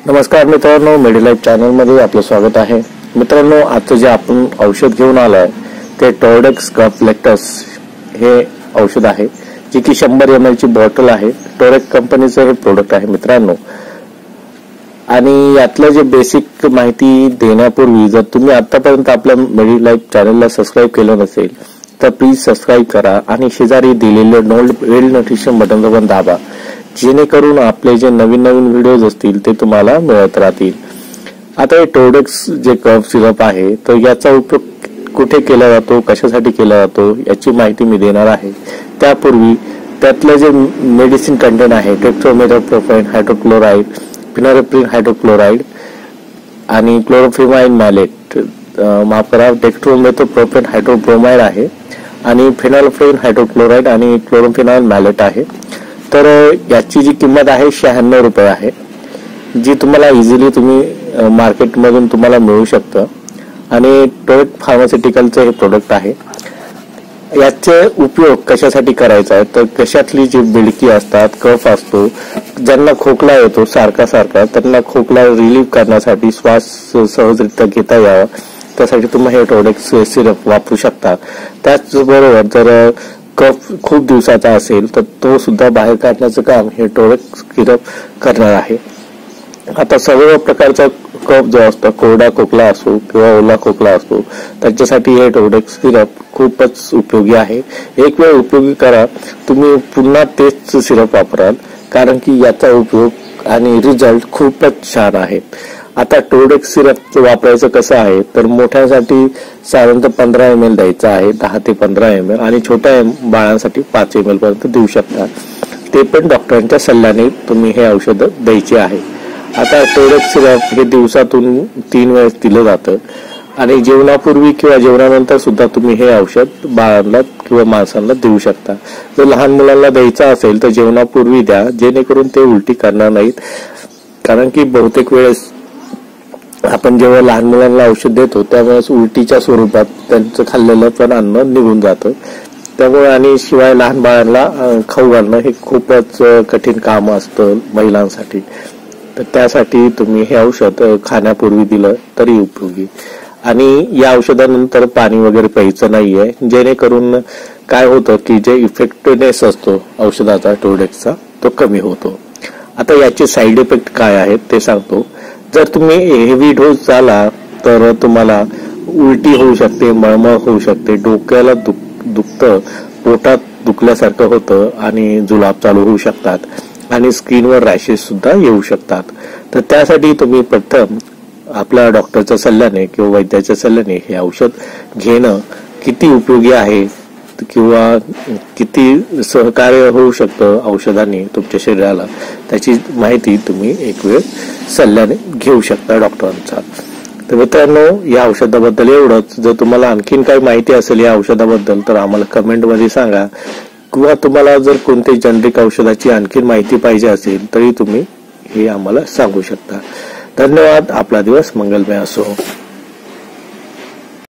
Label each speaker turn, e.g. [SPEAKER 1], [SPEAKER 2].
[SPEAKER 1] नमस्कार मित्रांनो, मेडिलाइफ चॅनल मध्ये आपलं स्वागत आहे। मित्रांनो, आता जे आपण औषध घेऊन आलोय ते टोरडेक्स कॉम्प्लेक्स हे औषध आहे, जे की 100 ml ची बॉटल आहे। टोरडेक्स कंपनीचं हे प्रोडक्ट आहे मित्रांनो। आणि यातलं जे बेसिक माहिती देण्यापूर्वी जर तुम्ही आतापर्यंत आपल्या मेडिलाइफ चॅनलला सबस्क्राइब केलं नसेल तर प्लीज सबस्क्राइब करा आणि शेजारी दिलेले बेल नोटिफिकेशन बटन पण दाबा, जेणेकरून आपले जे नवीन व्हिडिओज असतील ते तुम्हाला मिळत राहतील। आता हे टोरडेक्स जे कफ सिरप आहे तर याचा उपयोग कुठे केला जातो, कशासाठी केला जातो याची माहिती मी देणार आहे। त्यापूर्वी त्यातले जे मेडिसिन कंटेंट आहे टेट्रामेथोप्रोपाइन हायड्रोक्लोराइड, फिनोल्फ्थालीन हायड्रोक्लोराइड आणि क्लोरोफेमाइन मॅलेट, माफ करा, डेक्स्ट्रोमेथोप्रोपाइन हायड्रोब्रोमाइड आहे आणि फिनोल्फ्थालीन हायड्रोक्लोराइड आणि क्लोरोफेमाइन मॅलेट आहे। तर याची जी किंमत आहे 96 रुपये आहे, जी तुम्हाला इझिली तुम्ही मार्केटमधून तुम्हाला मिळू शकतं। आणि टोरडेक्स फार्मास्युटिकलचं हे प्रोडक्ट आहे। याचे उपयोग कशासाठी करायचा आहे तर कशातली जी बिडकी असतात, कफ असतो, ज्यांना खोकला येतो सारखा त्यांना खोकला रिलीफ करण्यासाठी, श्वास सहजरित्या घेता यावा त्यासाठी तुम्ही हे टोरडेक्स सिरप वापरू शकता। त्याचबरोबर जर कफ खूप दिवसाचा असेल तर तो सुद्धा बाहेर काढण्याचं काम हे टोरडेक्स सिरप करणार आहे। आता सर्व प्रकारचा कफ जो असतो, कोरडा खोकला असो किंवा ओला खोकला असतो, त्याच्यासाठी हे टोरडेक्स सिरप खूपच उपयोगी आहे। एक वेळ उपयोगी करा, तुम्ही पुन्हा तेच सिरप वापराल, कारण की याचा उपयोग आणि रिझल्ट खूपच छान आहे। आता टोरडेक्स सिरप वापरायचं कसं आहे तर मोठ्यांसाठी साधारणतः 15 ml द्यायचं आहे, 10 ते 15 ml, आणि छोट्या बाळांसाठी 5 ml पर्यंत देऊ शकता। ते पण डॉक्टरांच्या सल्ल्याने तुम्ही हे औषध द्यायचे आहे। आता टोरडेक्स सिरप हे दिवसातून 3 वेळेस दिलं जातं आणि जेवणापूर्वी किंवा जेवणानंतर सुद्धा तुम्ही हे औषध बाळांना किंवा माणसांना देऊ शकता। जर लहान मुलांना द्यायचं असेल तर जेवणापूर्वी द्या, जेणेकरून ते उलटी करणार नाहीत, कारण की बहुतेक वेळेस आपण जेव्हा लहान मुलांना औषध देतो त्यावेळेस उलटीच्या स्वरूपात त्यांचं खाल्लेलं पण अन्न निघून जातं। त्यामुळे आणि शिवाय लहान बाळांना खाऊ घालणं हे खूपच कठीण काम असतं महिलांसाठी, तर त्यासाठी तुम्ही हे औषध खाण्यापूर्वी दिलं तरी उपयोगी। आणि या औषधानंतर पाणी वगैरे प्यायचं नाहीये, जेणेकरून काय होतं की जे इफेक्टिव्हनेस असतो औषधाचा टोरडेक्सचा तो कमी होतो। आता याचे साईड इफेक्ट काय आहेत ते सांगतो। जर तुम्ही हेवी डोस झाला तर तुम्हाला उलटी होऊ शकते, मळमळ होऊ शकते, डोक्याला दुखतं, पोटात दुखल्यासारखं होतं आणि जुलाब चालू होऊ शकतात आणि स्किनवर रॅशेस सुद्धा येऊ शकतात। तर त्यासाठी तुम्ही प्रथम आपल्या डॉक्टरच्या सल्ल्याने किंवा वैद्याच्या सल्ल्याने हे औषध घेणं किती उपयोगी आहे किंवा किती सहकार्य होऊ शकतं औषधाने तुमच्या शरीराला, त्याची माहिती तुम्ही एक वेळ सल्ल्याने घेऊ शकता डॉक्टरांचा। तर मित्रांनो, या औषधाबद्दल एवढंच। जर तुम्हाला आणखीन काही माहिती असेल या औषधाबद्दल तर आम्हाला कमेंट मध्ये सांगा, किंवा तुम्हाला जर कोणत्याही जनरिक औषधाची आणखीन माहिती पाहिजे असेल तरी तुम्ही हे आम्हाला सांगू शकता। धन्यवाद। आपला दिवस मंगलमय असो।